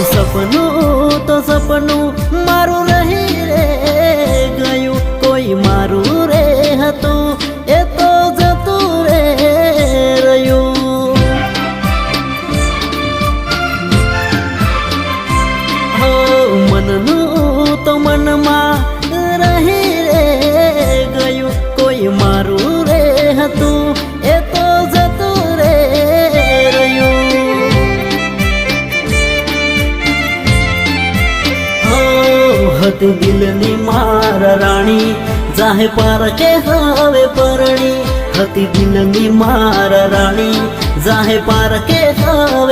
સપનું તો સપનું મારું રહી રે ગયું, કોઈ મારું રે હતું એ તો જતું રે રહ્યું. હો મનનું તો મનમાં રહી રે ગયું, કોઈ મારું રે હતું એ તો જતું રે રહ્યું. હતી દિલની મારા રાણી જાહે પારકે હવે પરણી, હતી દિલની મારા રાણી જાહે પારકે હવે